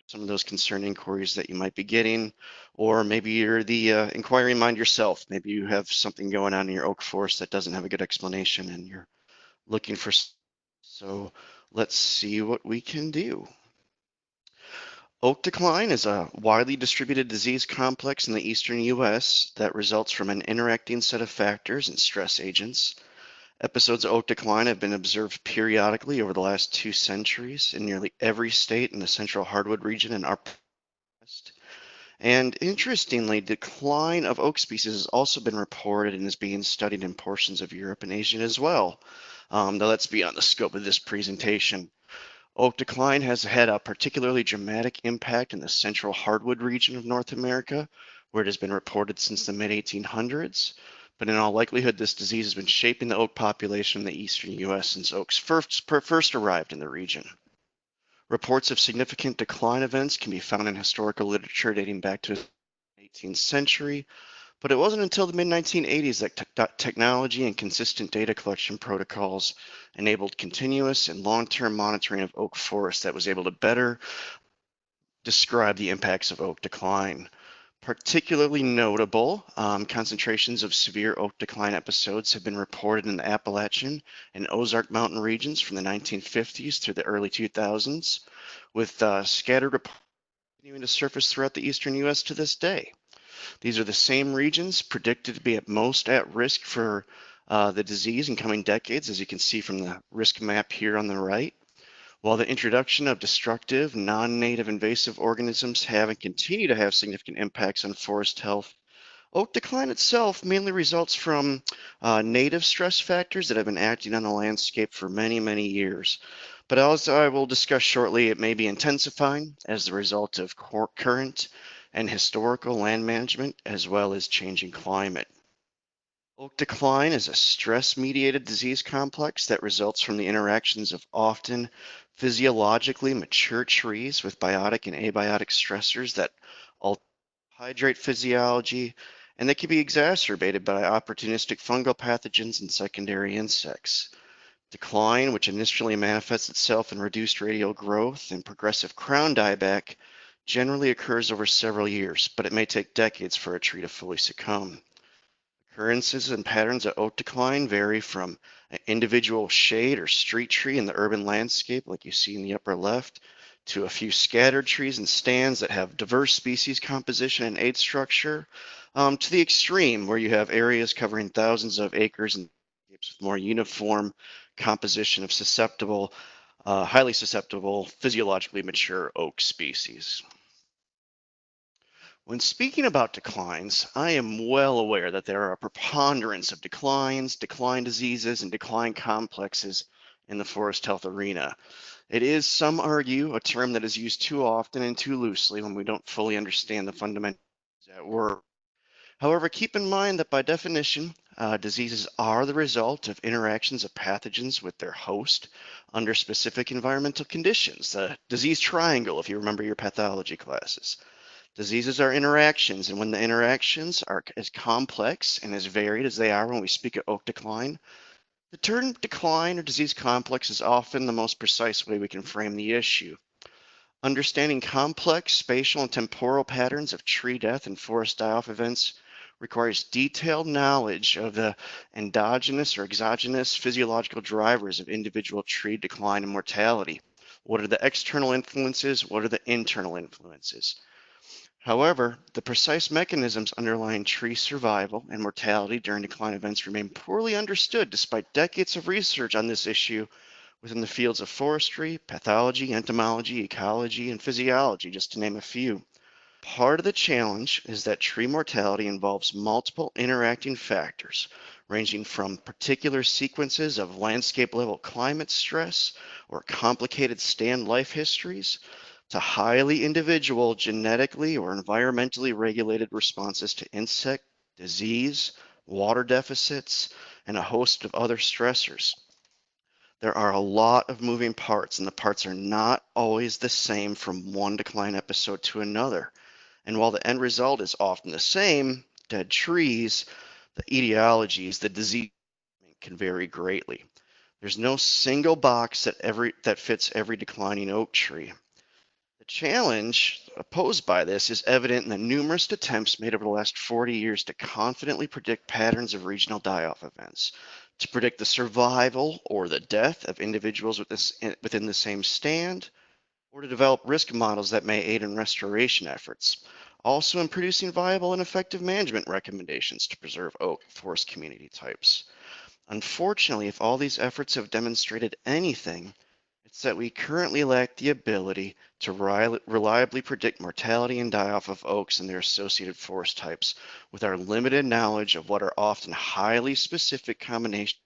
some of those concern inquiries that you might be getting, or maybe you're the inquiring mind yourself. Maybe you have something going on in your oak forest that doesn't have a good explanation and you're looking for. So let's see what we can do. Oak decline is a widely distributed disease complex in the eastern U.S. that results from an interacting set of factors and stress agents. Episodes of oak decline have been observed periodically over the last 2 centuries in nearly every state in the central hardwood region and our west. And interestingly, decline of oak species has also been reported and is being studied in portions of Europe and Asia as well. Though that's beyond the scope of this presentation. Oak decline has had a particularly dramatic impact in the central hardwood region of North America, where it has been reported since the mid-1800s. But in all likelihood, this disease has been shaping the oak population in the eastern U.S. since oaks first arrived in the region. Reports of significant decline events can be found in historical literature dating back to the 18th century, but it wasn't until the mid-1980s that technology and consistent data collection protocols enabled continuous and long-term monitoring of oak forests that was able to better describe the impacts of oak decline. Particularly notable concentrations of severe oak decline episodes have been reported in the Appalachian and Ozark mountain regions from the 1950s through the early 2000s, with scattered reports continuing to surface throughout the eastern U.S. to this day. These are the same regions predicted to be at most at risk for the disease in coming decades, as you can see from the risk map here on the right. While the introduction of destructive, non-native invasive organisms have and continue to have significant impacts on forest health, oak decline itself mainly results from native stress factors that have been acting on the landscape for many, many years. But as I will discuss shortly, it may be intensifying as the result of current and historical land management, as well as changing climate. Oak decline is a stress-mediated disease complex that results from the interactions of often physiologically mature trees with biotic and abiotic stressors that alter hydrate physiology, and they can be exacerbated by opportunistic fungal pathogens and secondary insects. Decline, which initially manifests itself in reduced radial growth and progressive crown dieback, generally occurs over several years, but it may take decades for a tree to fully succumb. Occurrences and patterns of oak decline vary from an individual shade or street tree in the urban landscape, like you see in the upper left, to a few scattered trees and stands that have diverse species composition and age structure, to the extreme, where you have areas covering thousands of acres and with more uniform composition of highly susceptible, physiologically mature oak species. When speaking about declines, I am well aware that there are a preponderance of declines, decline diseases, and decline complexes in the forest health arena. It is, some argue, a term that is used too often and too loosely when we don't fully understand the fundamentals at work. However, keep in mind that by definition, diseases are the result of interactions of pathogens with their host under specific environmental conditions. The disease triangle, if you remember your pathology classes. Diseases are interactions, and when the interactions are as complex and as varied as they are when we speak of oak decline, the term decline or disease complex is often the most precise way we can frame the issue. Understanding complex spatial and temporal patterns of tree death and forest die-off events requires detailed knowledge of the endogenous or exogenous physiological drivers of individual tree decline and mortality. What are the external influences? What are the internal influences? However, the precise mechanisms underlying tree survival and mortality during decline events remain poorly understood despite decades of research on this issue within the fields of forestry, pathology, entomology, ecology, and physiology, just to name a few. Part of the challenge is that tree mortality involves multiple interacting factors, ranging from particular sequences of landscape-level climate stress or complicated stand life histories, to highly individual genetically or environmentally regulated responses to insect, disease, water deficits, and a host of other stressors. There are a lot of moving parts, and the parts are not always the same from one decline episode to another. And while the end result is often the same, dead trees, the etiologies, the disease can vary greatly. There's no single box that fits every declining oak tree. The The challenge posed by this is evident in the numerous attempts made over the last 40 years to confidently predict patterns of regional die-off events, to predict the survival or the death of individuals within the same stand, or to develop risk models that may aid in restoration efforts. Also in producing viable and effective management recommendations to preserve oak forest community types. Unfortunately, if all these efforts have demonstrated anything, it's that we currently lack the ability to reliably predict mortality and die-off of oaks and their associated forest types with our limited knowledge of what are often highly specific combinations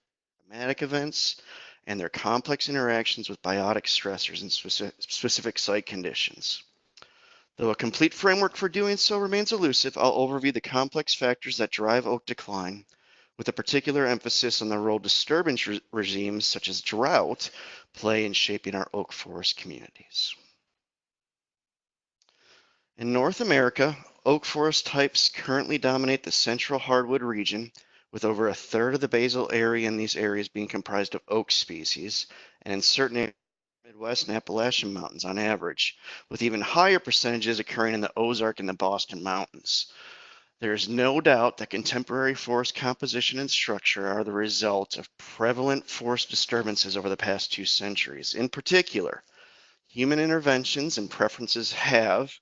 of climatic events and their complex interactions with biotic stressors and specific site conditions. Though a complete framework for doing so remains elusive, I'll overview the complex factors that drive oak decline, with a particular emphasis on the role disturbance regimes such as drought play in shaping our oak forest communities. In North America, oak forest types currently dominate the central hardwood region, with over a third of the basal area in these areas being comprised of oak species, and in certain areas, Midwest and Appalachian mountains on average, with even higher percentages occurring in the Ozark and the Boston Mountains. There is no doubt that contemporary forest composition and structure are the result of prevalent forest disturbances over the past 2 centuries. In particular, human interventions and preferences have,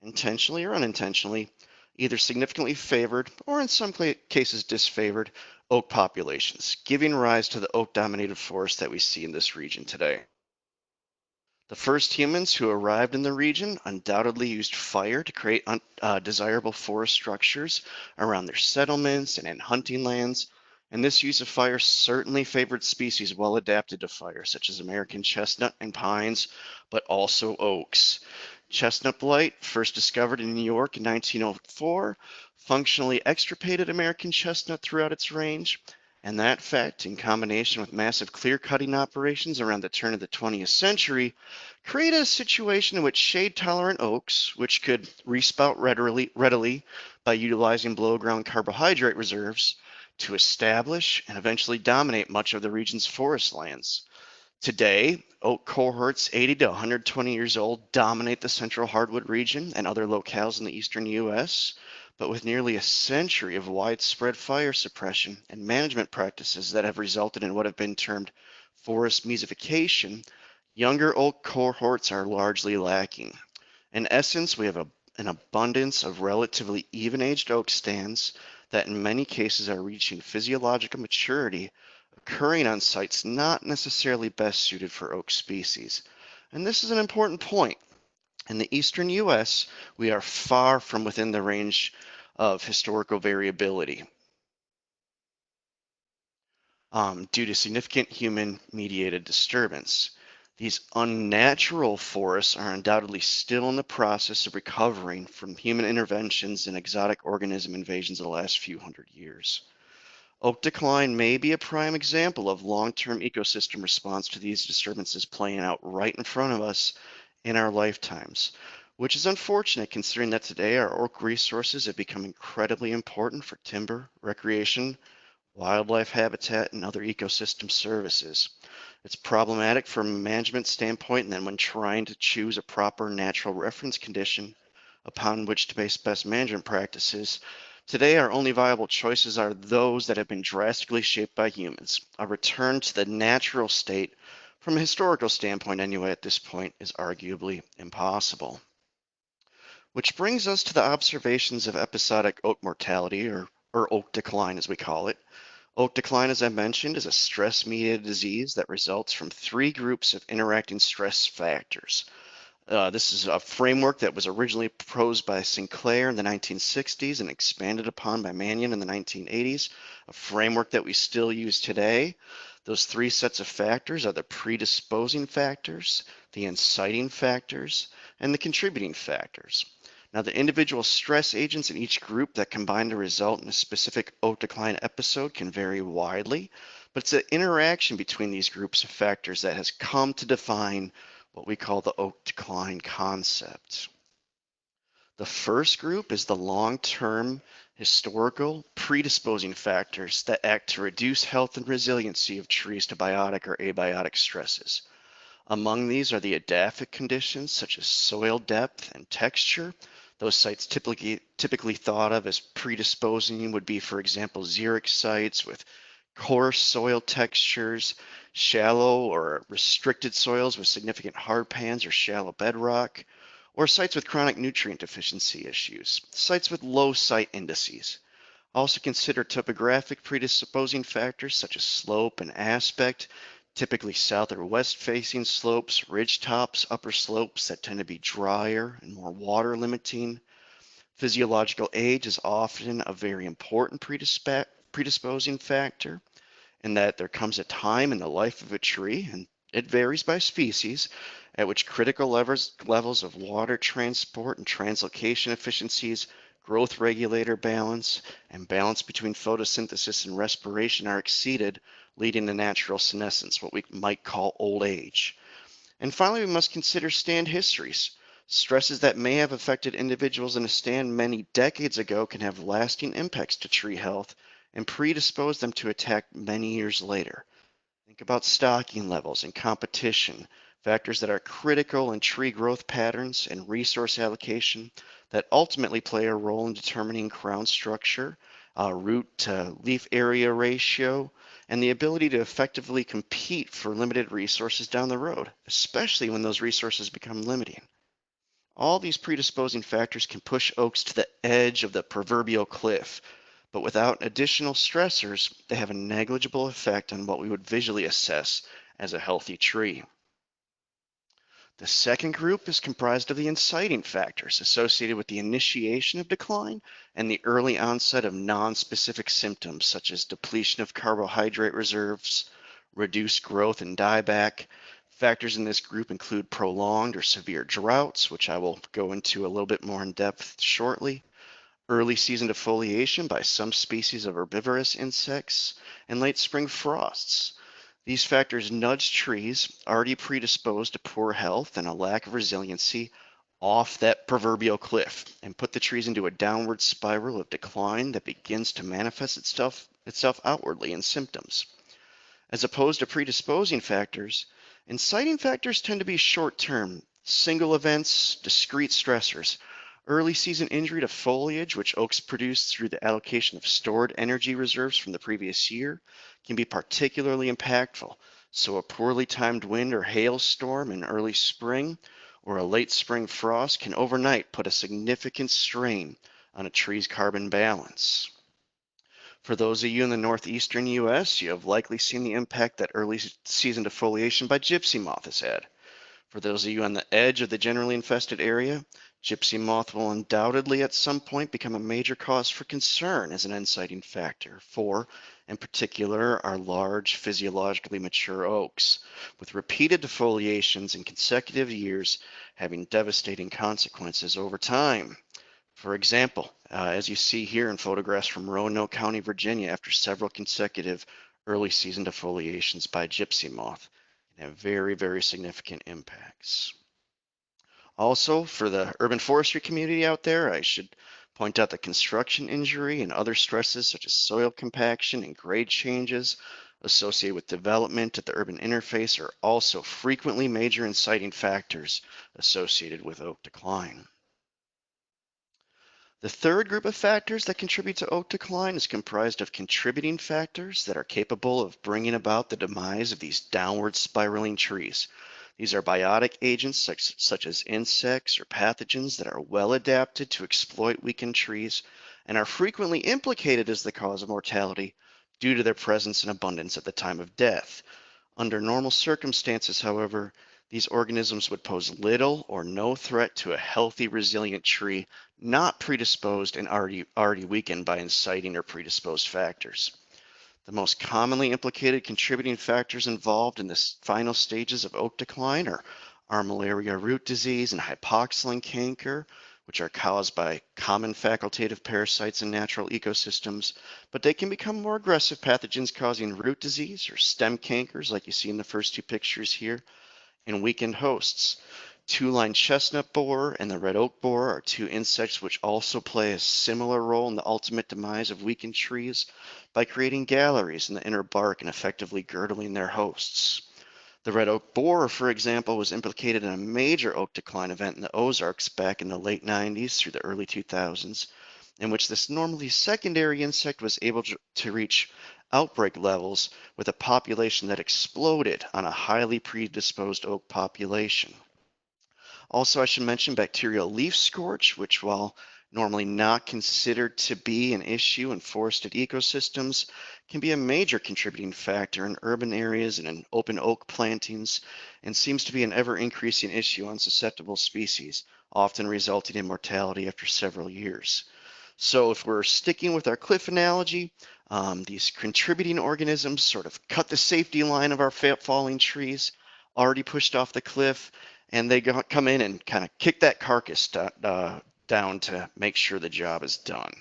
intentionally or unintentionally, either significantly favored or in some cases disfavored oak populations, giving rise to the oak-dominated forests that we see in this region today. The first humans who arrived in the region undoubtedly used fire to create desirable forest structures around their settlements and in hunting lands, and this use of fire certainly favored species well adapted to fire, such as American chestnut and pines, but also oaks. Chestnut blight, first discovered in New York in 1904, functionally extirpated American chestnut throughout its range, and that fact, in combination with massive clear-cutting operations around the turn of the 20th century, created a situation in which shade-tolerant oaks, which could resprout readily by utilizing below-ground carbohydrate reserves, to establish and eventually dominate much of the region's forest lands. Today, oak cohorts 80 to 120 years old dominate the central hardwood region and other locales in the eastern U.S., but with nearly a century of widespread fire suppression and management practices that have resulted in what have been termed forest mesification, younger oak cohorts are largely lacking. In essence, we have an abundance of relatively even-aged oak stands that in many cases are reaching physiological maturity, occurring on sites not necessarily best suited for oak species. And this is an important point. In the eastern U.S., we are far from within the range of historical variability due to significant human-mediated disturbance. These unnatural forests are undoubtedly still in the process of recovering from human interventions and exotic organism invasions of the last few hundred years. Oak decline may be a prime example of long-term ecosystem response to these disturbances playing out right in front of us in our lifetimes, which is unfortunate considering that today our oak resources have become incredibly important for timber, recreation, wildlife habitat, and other ecosystem services. It's problematic from a management standpoint, and then when trying to choose a proper natural reference condition upon which to base best management practices, today our only viable choices are those that have been drastically shaped by humans. A return to the natural state, from a historical standpoint anyway at this point, is arguably impossible. Which brings us to the observations of episodic oak mortality, or oak decline as we call it. Oak decline, as I mentioned, is a stress-mediated disease that results from 3 groups of interacting stress factors. This is a framework that was originally proposed by Sinclair in the 1960s and expanded upon by Mannion in the 1980s, a framework that we still use today. Those 3 sets of factors are the predisposing factors, the inciting factors, and the contributing factors. Now, the individual stress agents in each group that combine to result in a specific oak decline episode can vary widely, but it's the interaction between these groups of factors that has come to define what we call the oak decline concept. The first group is the long-term historical predisposing factors that act to reduce health and resiliency of trees to biotic or abiotic stresses. Among these are the edaphic conditions such as soil depth and texture. Those sites typically thought of as predisposing would be, for example, xeric sites with coarse soil textures, shallow or restricted soils with significant hard pans or shallow bedrock, or sites with chronic nutrient deficiency issues, sites with low site indices. Also consider topographic predisposing factors such as slope and aspect, typically south or west facing slopes, ridge tops, upper slopes that tend to be drier and more water limiting. Physiological age is often a very important predisposing factor, in that there comes a time in the life of a tree, and it varies by species, at which critical levels of water transport and translocation efficiencies, growth regulator balance, and balance between photosynthesis and respiration are exceeded, leading to natural senescence, what we might call old age. And finally, we must consider stand histories. Stresses that may have affected individuals in a stand many decades ago can have lasting impacts to tree health and predispose them to attack many years later. Think about stocking levels and competition, factors that are critical in tree growth patterns and resource allocation that ultimately play a role in determining crown structure, root to leaf area ratio, and the ability to effectively compete for limited resources down the road, especially when those resources become limiting. All these predisposing factors can push oaks to the edge of the proverbial cliff, but without additional stressors, they have a negligible effect on what we would visually assess as a healthy tree. The second group is comprised of the inciting factors associated with the initiation of decline and the early onset of non-specific symptoms such as depletion of carbohydrate reserves, reduced growth and dieback. Factors in this group include prolonged or severe droughts, which I will go into a little bit more in depth shortly, early season defoliation by some species of herbivorous insects, and late spring frosts. These factors nudge trees already predisposed to poor health and a lack of resiliency off that proverbial cliff and put the trees into a downward spiral of decline that begins to manifest itself outwardly in symptoms. As opposed to predisposing factors, inciting factors tend to be short-term, single events, discrete stressors. Early season injury to foliage, which oaks produce through the allocation of stored energy reserves from the previous year, can be particularly impactful. So a poorly timed wind or hailstorm in early spring or a late spring frost can overnight put a significant strain on a tree's carbon balance. For those of you in the northeastern U.S., you have likely seen the impact that early season defoliation by gypsy moth has had. For those of you on the edge of the generally infested area, gypsy moth will undoubtedly at some point become a major cause for concern as an inciting factor for, in particular, our large physiologically mature oaks, with repeated defoliations in consecutive years having devastating consequences over time. For example, as you see here in photographs from Roanoke County, Virginia, after several consecutive early season defoliations by gypsy moth, can have very, very significant impacts. Also, for the urban forestry community out there, I should point out that construction injury and other stresses such as soil compaction and grade changes associated with development at the urban interface are also frequently major inciting factors associated with oak decline. The third group of factors that contribute to oak decline is comprised of contributing factors that are capable of bringing about the demise of these downward spiraling trees. These are biotic agents such as insects or pathogens that are well adapted to exploit weakened trees and are frequently implicated as the cause of mortality due to their presence and abundance at the time of death. Under normal circumstances, however, these organisms would pose little or no threat to a healthy, resilient tree not predisposed and already weakened by inciting or predisposed factors. The most commonly implicated contributing factors involved in the final stages of oak decline are armillaria root disease and hypoxylin canker, which are caused by common facultative parasites in natural ecosystems, but they can become more aggressive pathogens causing root disease or stem cankers like you see in the first two pictures here, and weakened hosts. Two-line chestnut borer and the red oak borer are two insects which also play a similar role in the ultimate demise of weakened trees by creating galleries in the inner bark and effectively girdling their hosts. The red oak borer, for example, was implicated in a major oak decline event in the Ozarks back in the late 90s through the early 2000s, in which this normally secondary insect was able to reach outbreak levels with a population that exploded on a highly predisposed oak population. Also, I should mention bacterial leaf scorch, which, while normally not considered to be an issue in forested ecosystems, can be a major contributing factor in urban areas and in open oak plantings, and seems to be an ever-increasing issue on susceptible species, often resulting in mortality after several years. So if we're sticking with our cliff analogy, these contributing organisms sort of cut the safety line of our falling trees, already pushed off the cliff, and they come in and kind of kick that carcass down to make sure the job is done.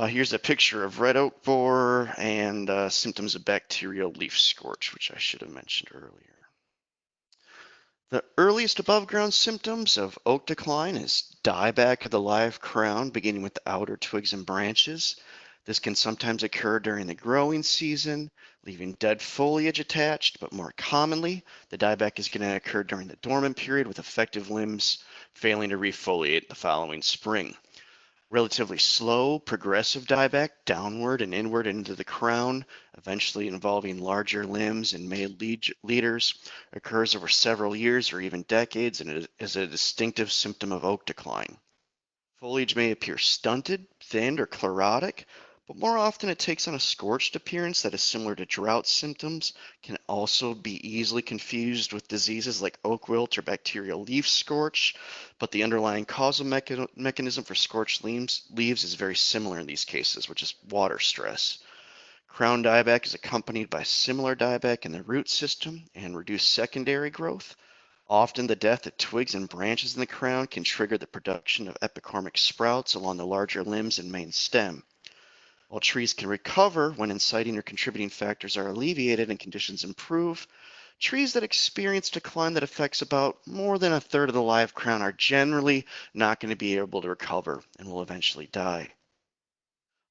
Here's a picture of red oak borer and symptoms of bacterial leaf scorch, which I should have mentioned earlier. The earliest above ground symptoms of oak decline is dieback of the live crown, beginning with the outer twigs and branches. This can sometimes occur during the growing season, leaving dead foliage attached, but more commonly, the dieback is going to occur during the dormant period with effective limbs failing to refoliate the following spring. Relatively slow, progressive dieback downward and inward into the crown, eventually involving larger limbs and male leaders, occurs over several years or even decades and is a distinctive symptom of oak decline. Foliage may appear stunted, thinned, or chlorotic, but more often it takes on a scorched appearance that is similar to drought symptoms, can also be easily confused with diseases like oak wilt or bacterial leaf scorch, but the underlying causal mechanism for scorched leaves is very similar in these cases, which is water stress. Crown dieback is accompanied by similar dieback in the root system and reduced secondary growth. Often the death of twigs and branches in the crown can trigger the production of epicormic sprouts along the larger limbs and main stem. While trees can recover when inciting or contributing factors are alleviated and conditions improve, trees that experience decline that affects about more than a third of the live crown are generally not going to be able to recover and will eventually die.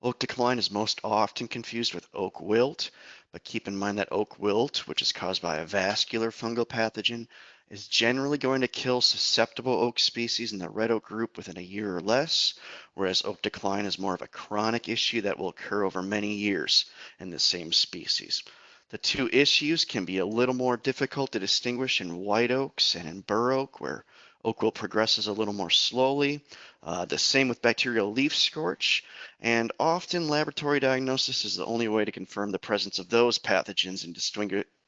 Oak decline is most often confused with oak wilt, but keep in mind that oak wilt, which is caused by a vascular fungal pathogen, is generally going to kill susceptible oak species in the red oak group within a year or less, whereas oak decline is more of a chronic issue that will occur over many years in the same species. The two issues can be a little more difficult to distinguish in white oaks and in bur oak, where oak wilt progresses a little more slowly. The same with bacterial leaf scorch, and often laboratory diagnosis is the only way to confirm the presence of those pathogens and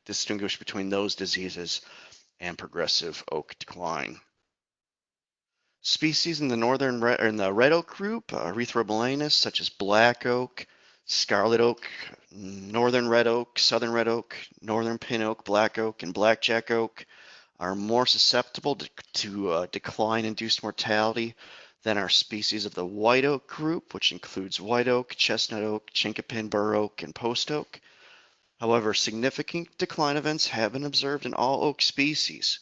distinguish between those diseases and progressive oak decline. Species in the red oak group, erythromelanus, such as black oak, scarlet oak, northern red oak, southern red oak, northern pin oak, black oak, and blackjack oak, are more susceptible to decline-induced mortality than our species of the white oak group, which includes white oak, chestnut oak, chinkapin, bur oak, and post oak. However, significant decline events have been observed in all oak species.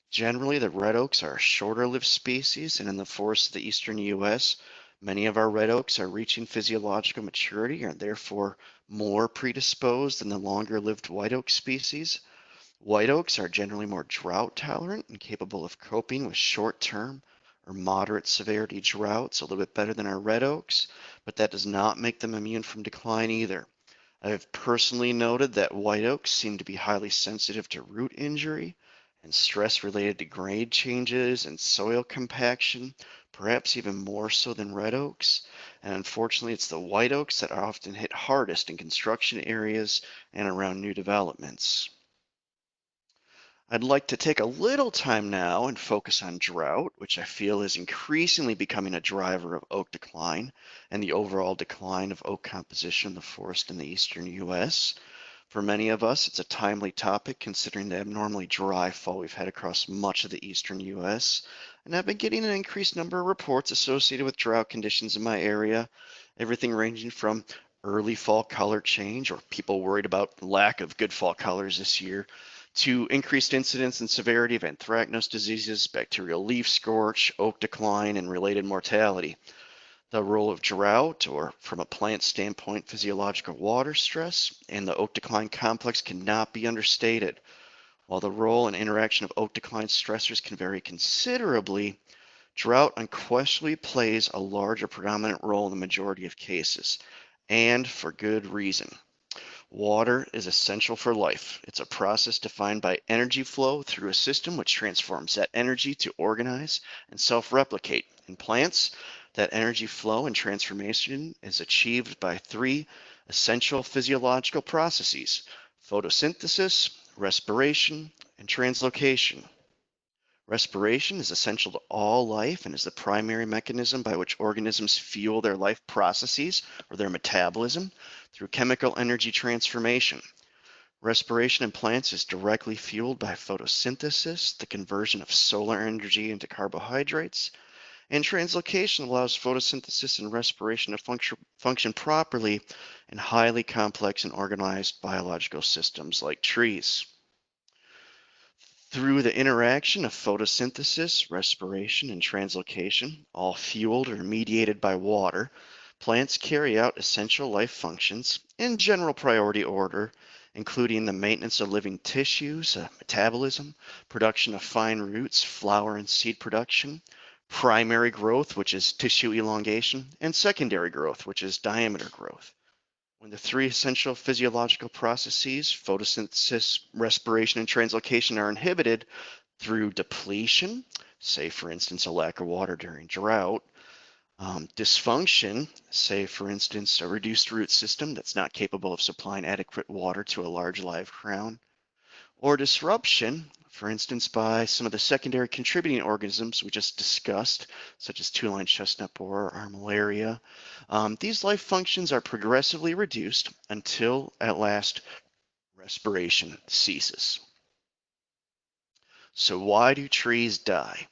Generally, the red oaks are a shorter-lived species, and in the forests of the eastern U.S., many of our red oaks are reaching physiological maturity and are therefore more predisposed than the longer-lived white oak species. White oaks are generally more drought tolerant and capable of coping with short-term or moderate severity droughts a little bit better than our red oaks, but that does not make them immune from decline either. I have personally noted that white oaks seem to be highly sensitive to root injury and stress related to grade changes and soil compaction, perhaps even more so than red oaks. And unfortunately, it's the white oaks that are often hit hardest in construction areas and around new developments. I'd like to take a little time now and focus on drought, which I feel is increasingly becoming a driver of oak decline and the overall decline of oak composition in the forest in the eastern U.S. For many of us, it's a timely topic considering the abnormally dry fall we've had across much of the eastern U.S. And I've been getting an increased number of reports associated with drought conditions in my area, everything ranging from early fall color change or people worried about lack of good fall colors this year, to increased incidence and severity of anthracnose diseases, bacterial leaf scorch, oak decline, and related mortality. The role of drought, or from a plant standpoint, physiological water stress, and the oak decline complex cannot be understated. While the role and interaction of oak decline stressors can vary considerably, drought unquestionably plays a large or predominant role in the majority of cases, and for good reason. Water is essential for life. It's a process defined by energy flow through a system which transforms that energy to organize and self-replicate. In plants, that energy flow and transformation is achieved by three essential physiological processes: photosynthesis, respiration, and translocation. Respiration is essential to all life and is the primary mechanism by which organisms fuel their life processes or their metabolism through chemical energy transformation. Respiration in plants is directly fueled by photosynthesis, the conversion of solar energy into carbohydrates, and translocation allows photosynthesis and respiration to function properly in highly complex and organized biological systems like trees. Through the interaction of photosynthesis, respiration, and translocation, all fueled or mediated by water, plants carry out essential life functions in general priority order, including the maintenance of living tissues, metabolism, production of fine roots, flower and seed production, primary growth, which is tissue elongation, and secondary growth, which is diameter growth. When the three essential physiological processes, photosynthesis, respiration, and translocation, are inhibited through depletion, say for instance a lack of water during drought, dysfunction, say for instance a reduced root system that's not capable of supplying adequate water to a large live crown, or disruption, for instance by some of the secondary contributing organisms we just discussed, such as two-line chestnut borer or armillaria. These life functions are progressively reduced until at last respiration ceases. So why do trees die?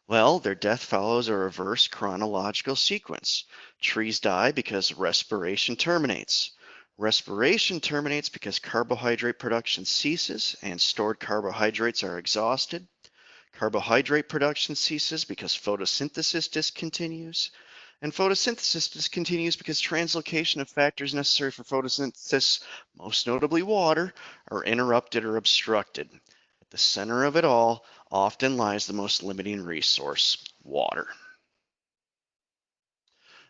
Well, their death follows a reverse chronological sequence. Trees die because respiration terminates. Respiration terminates because carbohydrate production ceases and stored carbohydrates are exhausted. Carbohydrate production ceases because photosynthesis discontinues. And photosynthesis discontinues because translocation of factors necessary for photosynthesis, most notably water, are interrupted or obstructed. At the center of it all often lies the most limiting resource, water.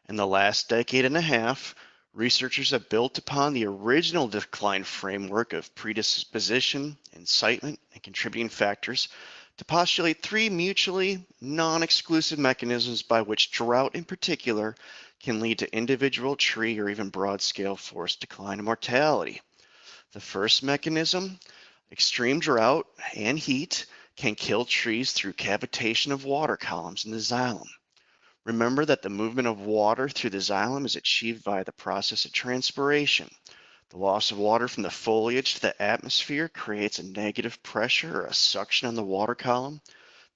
In the last decade and a half, researchers have built upon the original decline framework of predisposition, incitement, and contributing factors to postulate three mutually non-exclusive mechanisms by which drought in particular can lead to individual tree or even broad-scale forest decline and mortality. The first mechanism, extreme drought and heat, can kill trees through cavitation of water columns in the xylem. Remember that the movement of water through the xylem is achieved via the process of transpiration. The loss of water from the foliage to the atmosphere creates a negative pressure or a suction on the water column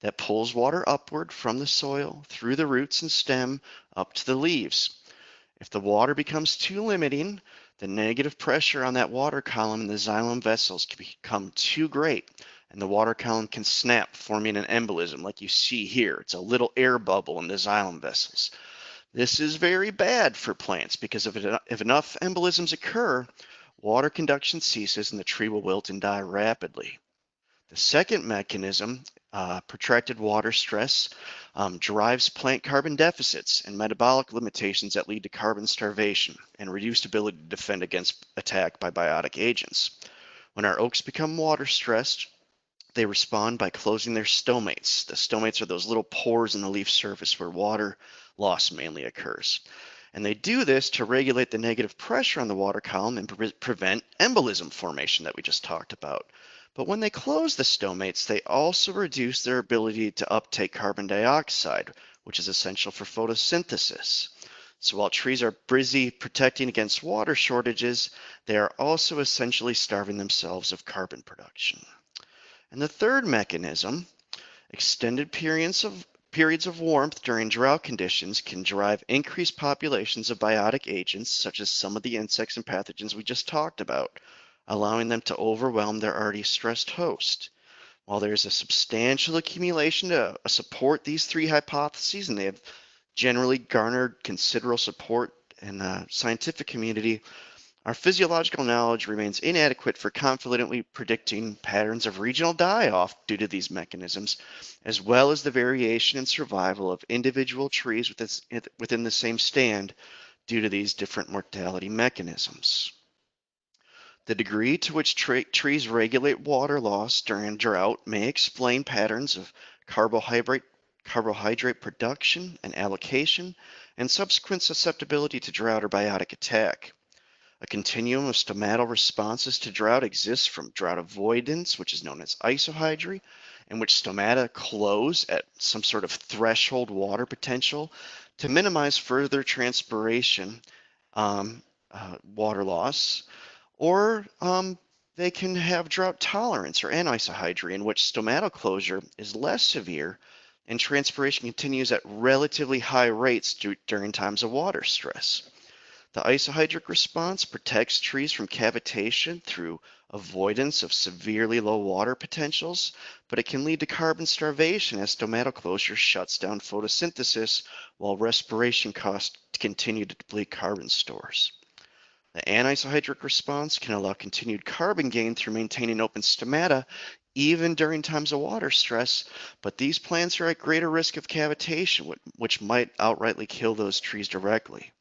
that pulls water upward from the soil through the roots and stem up to the leaves. If the water becomes too limiting, the negative pressure on that water column in the xylem vessels can become too great, and the water column can snap, forming an embolism like you see here. It's a little air bubble in the xylem vessels. This is very bad for plants because if enough embolisms occur, water conduction ceases and the tree will wilt and die rapidly. The second mechanism, protracted water stress, drives plant carbon deficits and metabolic limitations that lead to carbon starvation and reduced ability to defend against attack by biotic agents. When our oaks become water stressed, they respond by closing their stomates. The stomates are those little pores in the leaf surface where water loss mainly occurs. And they do this to regulate the negative pressure on the water column and prevent embolism formation that we just talked about. But when they close the stomates, they also reduce their ability to uptake carbon dioxide, which is essential for photosynthesis. So while trees are busy protecting against water shortages, they are also essentially starving themselves of carbon production. And the third mechanism, extended periods of warmth during drought conditions can drive increased populations of biotic agents, such as some of the insects and pathogens we just talked about, allowing them to overwhelm their already stressed host. While there's a substantial accumulation to support these three hypotheses, and they have generally garnered considerable support in the scientific community, our physiological knowledge remains inadequate for confidently predicting patterns of regional die-off due to these mechanisms, as well as the variation in survival of individual trees within the same stand due to these different mortality mechanisms. The degree to which trees regulate water loss during drought may explain patterns of carbohydrate production and allocation, and subsequent susceptibility to drought or biotic attack. A continuum of stomatal responses to drought exists from drought avoidance, which is known as isohydry, in which stomata close at some sort of threshold water potential to minimize further transpiration, water loss, or they can have drought tolerance or anisohydry, in which stomatal closure is less severe and transpiration continues at relatively high rates during times of water stress. The isohydric response protects trees from cavitation through avoidance of severely low water potentials, but it can lead to carbon starvation as stomatal closure shuts down photosynthesis while respiration costs continue to deplete carbon stores. The anisohydric response can allow continued carbon gain through maintaining open stomata even during times of water stress, but these plants are at greater risk of cavitation, which might outrightly kill those trees directly.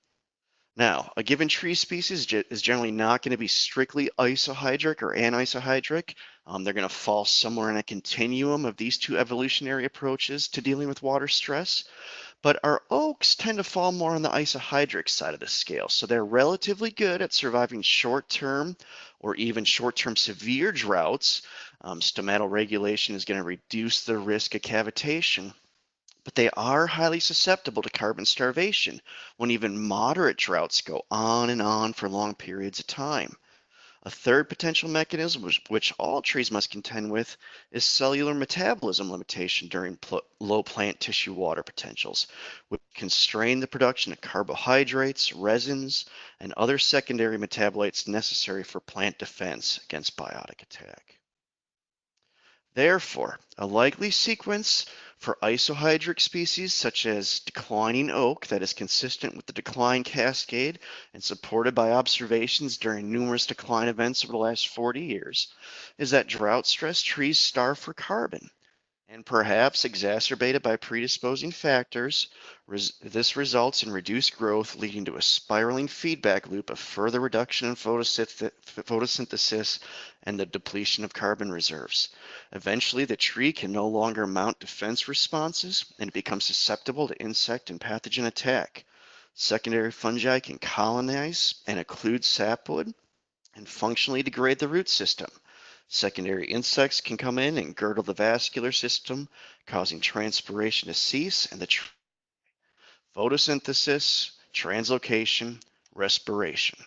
Now, a given tree species is generally not going to be strictly isohydric or anisohydric. They're going to fall somewhere in a continuum of these two evolutionary approaches to dealing with water stress. But our oaks tend to fall more on the isohydric side of the scale. So they're relatively good at surviving short-term or even short-term severe droughts. Stomatal regulation is going to reduce the risk of cavitation. But they are highly susceptible to carbon starvation when even moderate droughts go on and on for long periods of time. A third potential mechanism, which all trees must contend with, is cellular metabolism limitation during low plant tissue water potentials, which constrain the production of carbohydrates, resins, and other secondary metabolites necessary for plant defense against biotic attack. Therefore, a likely sequence for isohydric species such as declining oak that is consistent with the decline cascade and supported by observations during numerous decline events over the last 40 years is that drought-stressed trees starve for carbon, and perhaps exacerbated by predisposing factors, this results in reduced growth, leading to a spiraling feedback loop of further reduction in photosynthesis and the depletion of carbon reserves. Eventually, the tree can no longer mount defense responses and it becomes susceptible to insect and pathogen attack. Secondary fungi can colonize and occlude sapwood and functionally degrade the root system. Secondary insects can come in and girdle the vascular system, causing transpiration to cease and the photosynthesis, translocation, respiration.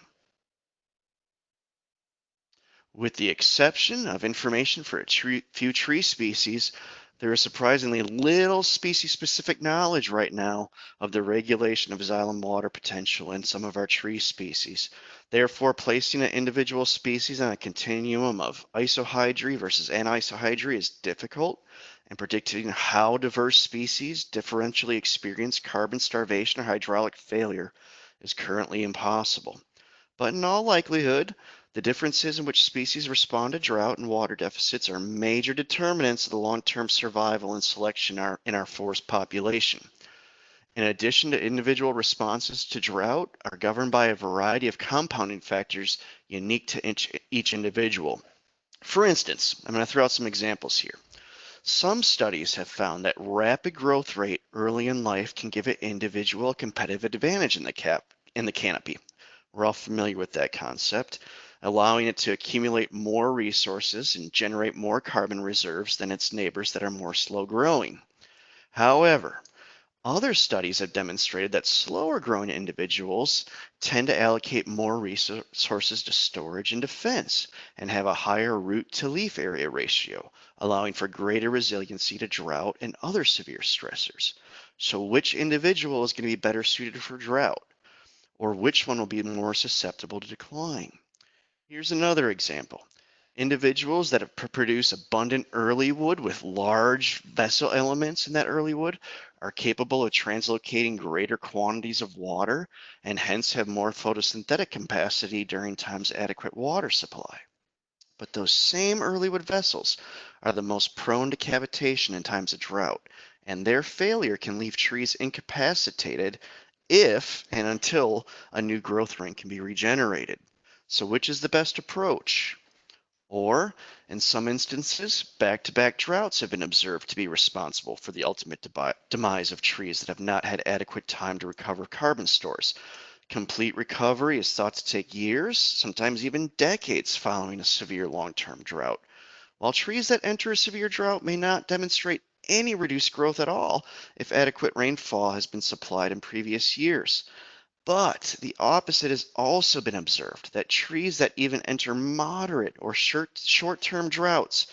With the exception of information for a few tree species, there is surprisingly little species-specific knowledge right now of the regulation of xylem water potential in some of our tree species. Therefore, placing an individual species on a continuum of isohydry versus anisohydry is difficult, and predicting how diverse species differentially experience carbon starvation or hydraulic failure is currently impossible. But in all likelihood, the differences in which species respond to drought and water deficits are major determinants of the long-term survival and selection in our forest population. In addition to individual responses to drought are governed by a variety of compounding factors unique to each individual. For instance, I'm going to throw out some examples here. Some studies have found that rapid growth rate early in life can give an individual a competitive advantage in the canopy. We're all familiar with that concept, allowing it to accumulate more resources and generate more carbon reserves than its neighbors that are more slow growing. However, other studies have demonstrated that slower growing individuals tend to allocate more resources to storage and defense and have a higher root to leaf area ratio, allowing for greater resiliency to drought and other severe stressors. So which individual is going to be better suited for drought? Or which one will be more susceptible to decline? Here's another example. Individuals that have produce abundant early wood with large vessel elements in that early wood are capable of translocating greater quantities of water and hence have more photosynthetic capacity during times of adequate water supply. But those same early wood vessels are the most prone to cavitation in times of drought, and their failure can leave trees incapacitated if and until a new growth ring can be regenerated. So which is the best approach? Or, in some instances, back-to-back droughts have been observed to be responsible for the ultimate demise of trees that have not had adequate time to recover carbon stores. Complete recovery is thought to take years, sometimes even decades following a severe long-term drought. While trees that enter a severe drought may not demonstrate any reduced growth at all if adequate rainfall has been supplied in previous years. But the opposite has also been observed, that trees that even enter moderate or short-term droughts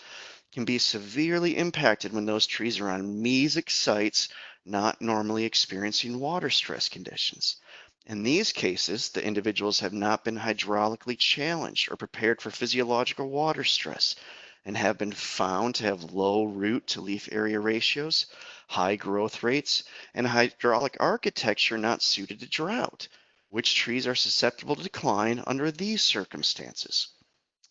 can be severely impacted when those trees are on mesic sites not normally experiencing water stress conditions. In these cases, the individuals have not been hydraulically challenged or prepared for physiological water stress and have been found to have low root to leaf area ratios, high growth rates, and hydraulic architecture not suited to drought. Which trees are susceptible to decline under these circumstances?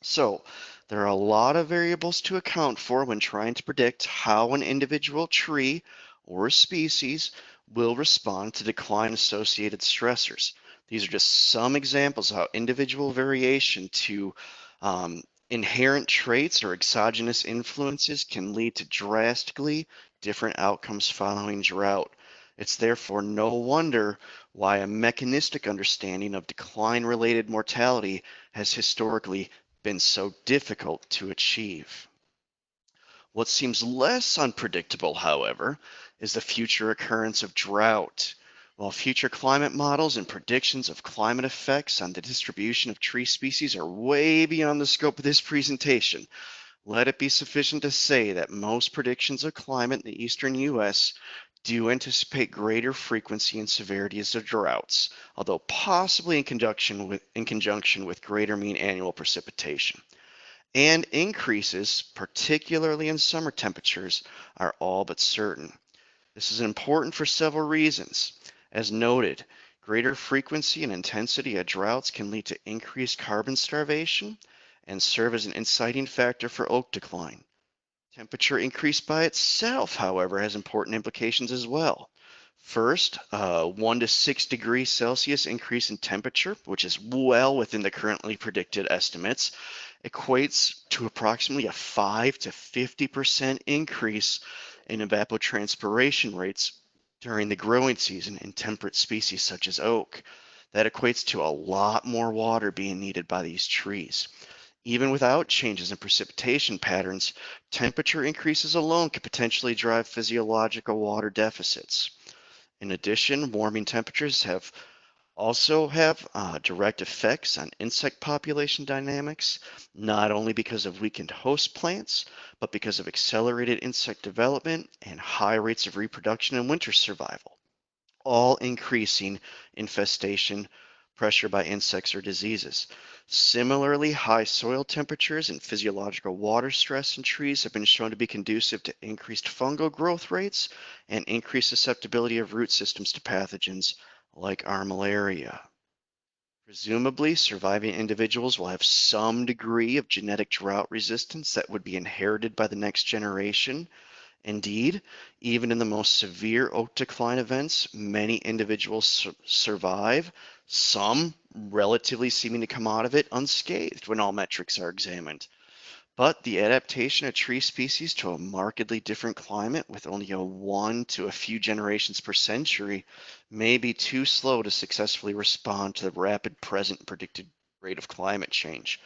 So, there are a lot of variables to account for when trying to predict how an individual tree or species will respond to decline-associated stressors. These are just some examples of how individual variation to inherent traits or exogenous influences can lead to drastically different outcomes following drought. It's therefore no wonder why a mechanistic understanding of decline-related mortality has historically been so difficult to achieve. What seems less unpredictable, however, is the future occurrence of drought. While future climate models and predictions of climate effects on the distribution of tree species are way beyond the scope of this presentation, let it be sufficient to say that most predictions of climate in the eastern U.S. do anticipate greater frequency and severities of droughts, although possibly in conjunction with greater mean annual precipitation. And increases, particularly in summer temperatures, are all but certain. This is important for several reasons. As noted, greater frequency and intensity of droughts can lead to increased carbon starvation and serve as an inciting factor for oak decline. Temperature increase by itself, however, has important implications as well. First, 1 to 6 degrees Celsius increase in temperature, which is well within the currently predicted estimates, equates to approximately a 5 to 50% increase in evapotranspiration rates during the growing season in temperate species such as oak. That equates to a lot more water being needed by these trees. Even without changes in precipitation patterns, temperature increases alone could potentially drive physiological water deficits. In addition, warming temperatures also have direct effects on insect population dynamics, not only because of weakened host plants, but because of accelerated insect development and high rates of reproduction and winter survival, all increasing infestation pressure by insects or diseases. Similarly, high soil temperatures and physiological water stress in trees have been shown to be conducive to increased fungal growth rates and increased susceptibility of root systems to pathogens like armillaria. Presumably, surviving individuals will have some degree of genetic drought resistance that would be inherited by the next generation. Indeed, even in the most severe oak decline events, many individuals survive, some relatively seeming to come out of it unscathed when all metrics are examined. But the adaptation of tree species to a markedly different climate with only a 1 to a few generations per century may be too slow to successfully respond to the rapid present predicted rate of climate change.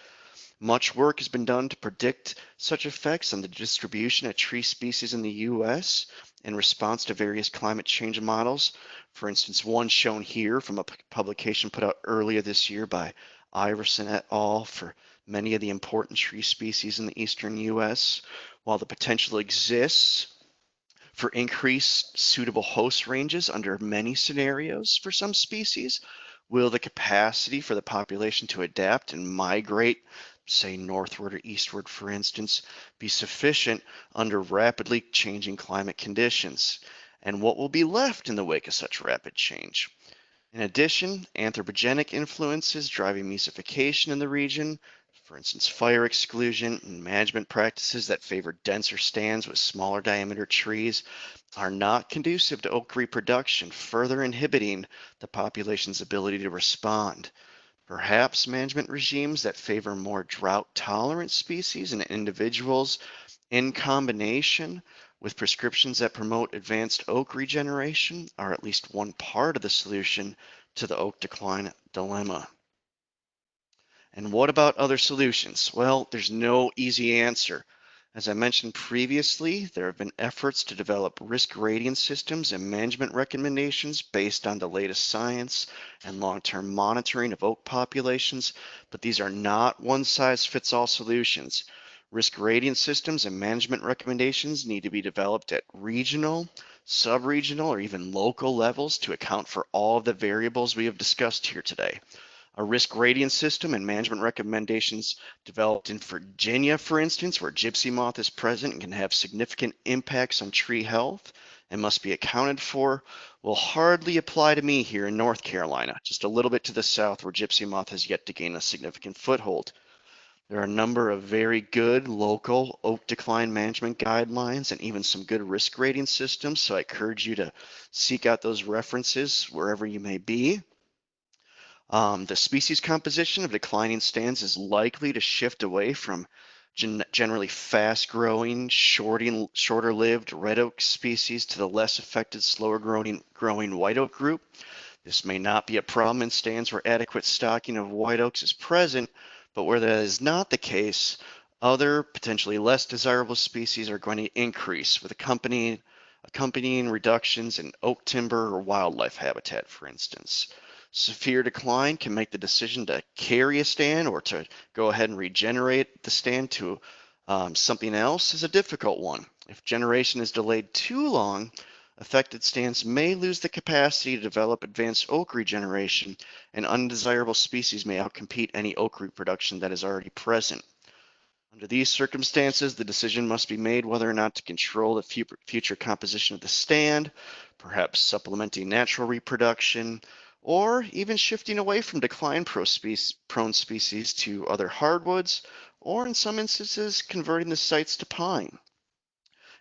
Much work has been done to predict such effects on the distribution of tree species in the U.S. in response to various climate change models. For instance, one shown here from a publication put out earlier this year by Iverson et al. For many of the important tree species in the eastern U.S. While the potential exists for increased suitable host ranges under many scenarios for some species, will the capacity for the population to adapt and migrate say northward or eastward, for instance, be sufficient under rapidly changing climate conditions? And what will be left in the wake of such rapid change? In addition, anthropogenic influences driving mesification in the region, for instance, fire exclusion and management practices that favor denser stands with smaller diameter trees, are not conducive to oak reproduction, further inhibiting the population's ability to respond. Perhaps management regimes that favor more drought-tolerant species and individuals in combination with prescriptions that promote advanced oak regeneration are at least one part of the solution to the oak decline dilemma. And what about other solutions? Well, there's no easy answer. As I mentioned previously, there have been efforts to develop risk rating systems and management recommendations based on the latest science and long-term monitoring of oak populations, but these are not one-size-fits-all solutions. Risk rating systems and management recommendations need to be developed at regional, sub-regional, or even local levels to account for all of the variables we have discussed here today. A risk gradient system and management recommendations developed in Virginia, for instance, where gypsy moth is present and can have significant impacts on tree health and must be accounted for, will hardly apply to me here in North Carolina, just a little bit to the south where gypsy moth has yet to gain a significant foothold. There are a number of very good local oak decline management guidelines and even some good risk rating systems, so I encourage you to seek out those references wherever you may be. The species composition of declining stands is likely to shift away from generally fast-growing, shorter-lived red oak species to the less affected, slower-growing white oak group. This may not be a problem in stands where adequate stocking of white oaks is present, but where that is not the case, other potentially less desirable species are going to increase with accompanying reductions in oak timber or wildlife habitat, for instance. Severe decline can make the decision to carry a stand or to go ahead and regenerate the stand to something else is a difficult one. If generation is delayed too long, affected stands may lose the capacity to develop advanced oak regeneration, and undesirable species may outcompete any oak reproduction that is already present. Under these circumstances, the decision must be made whether or not to control the future composition of the stand, perhaps supplementing natural reproduction, or even shifting away from decline-prone species to other hardwoods, or in some instances, converting the sites to pine.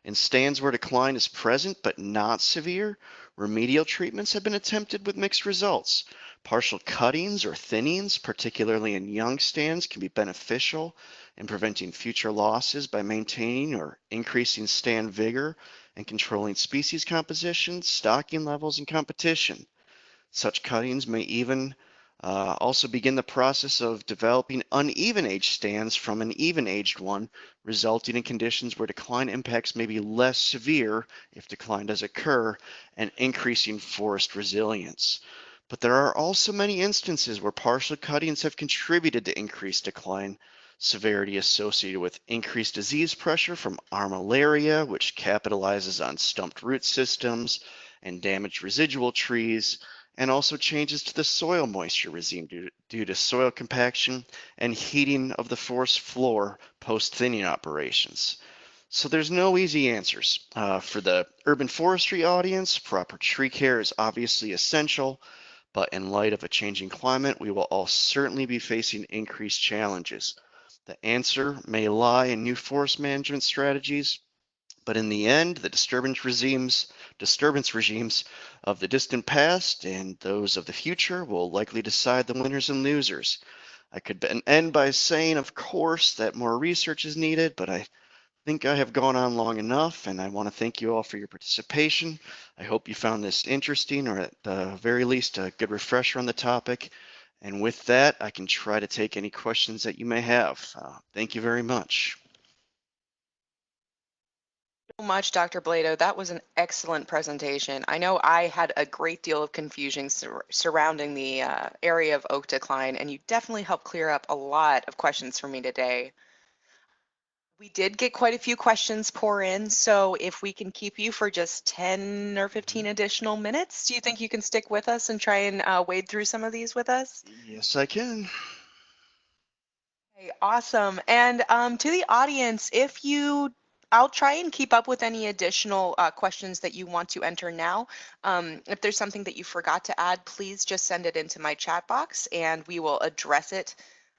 In stands where decline is present but not severe, remedial treatments have been attempted with mixed results. Partial cuttings or thinnings, particularly in young stands, can be beneficial in preventing future losses by maintaining or increasing stand vigor and controlling species composition, stocking levels, and competition. Such cuttings may even also begin the process of developing uneven-aged stands from an even-aged one, resulting in conditions where decline impacts may be less severe if decline does occur, and increasing forest resilience. But there are also many instances where partial cuttings have contributed to increased decline severity associated with increased disease pressure from armillaria, which capitalizes on stumped root systems and damaged residual trees, and also changes to the soil moisture regime due to soil compaction and heating of the forest floor post-thinning operations. So there's no easy answers. For the urban forestry audience, proper tree care is obviously essential, but in light of a changing climate, we will all certainly be facing increased challenges. The answer may lie in new forest management strategies, but in the end, the disturbance regimes of the distant past and those of the future will likely decide the winners and losers. I could end by saying, of course, that more research is needed, but I think I have gone on long enough, and I want to thank you all for your participation. I hope you found this interesting, or at the very least, a good refresher on the topic. And with that, I can try to take any questions that you may have. Thank you very much. So much, Dr. Blaedow. That was an excellent presentation. I know I had a great deal of confusion surrounding the area of oak decline, and you definitely helped clear up a lot of questions for me today. We did get quite a few questions pour in, so if we can keep you for just 10 or 15 additional minutes, do you think you can stick with us and try and wade through some of these with us? Yes, I can. Okay, awesome. And to the audience, I'll try and keep up with any additional questions that you want to enter now. If there's something that you forgot to add, please just send it into my chat box and we will address it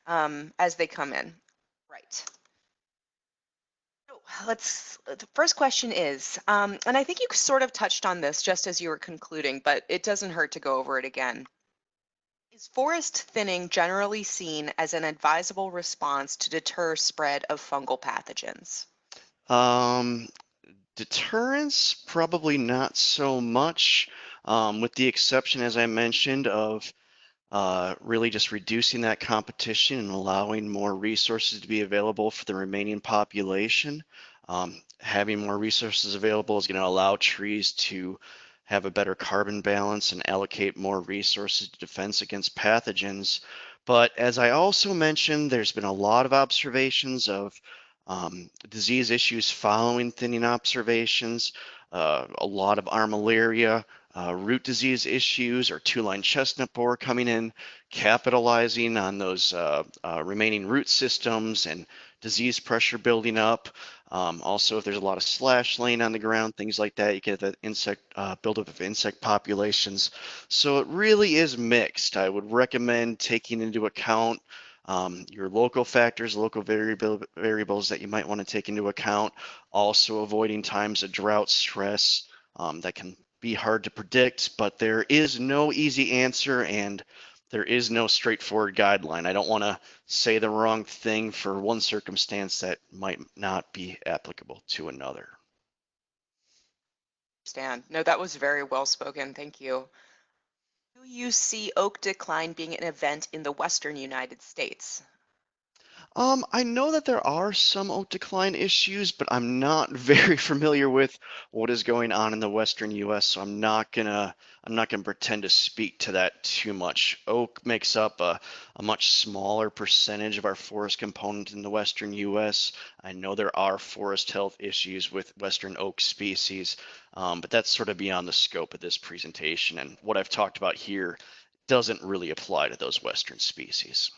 as they come in. Right. So the first question is, and I think you sort of touched on this just as you were concluding, but it doesn't hurt to go over it again. Is forest thinning generally seen as an advisable response to deter spread of fungal pathogens? Um, Deterrence, probably not so much, with the exception, as I mentioned, of really just reducing that competition and allowing more resources to be available for the remaining population. Having more resources available is going to allow trees to have a better carbon balance and allocate more resources to defense against pathogens. But as I also mentioned, there's been a lot of observations of disease issues following thinning observations, a lot of armillaria, root disease issues or two-line chestnut borer coming in, capitalizing on those remaining root systems and disease pressure building up. Also, if there's a lot of slash laying on the ground, things like that, you get that insect buildup of insect populations. So it really is mixed. I would recommend taking into account your local factors, local variables that you might want to take into account. Also avoiding times of drought stress that can be hard to predict, but there is no easy answer and there is no straightforward guideline. I don't want to say the wrong thing for one circumstance that might not be applicable to another. Stan, no, that was very well spoken. Thank you. Do you see oak decline being an event in the western United States? I know that there are some oak decline issues, but I'm not very familiar with what is going on in the Western U.S., so I'm not gonna pretend to speak to that too much. Oak makes up a much smaller percentage of our forest component in the Western U.S. I know there are forest health issues with Western oak species, but that's sort of beyond the scope of this presentation, and what I've talked about here doesn't really apply to those Western species.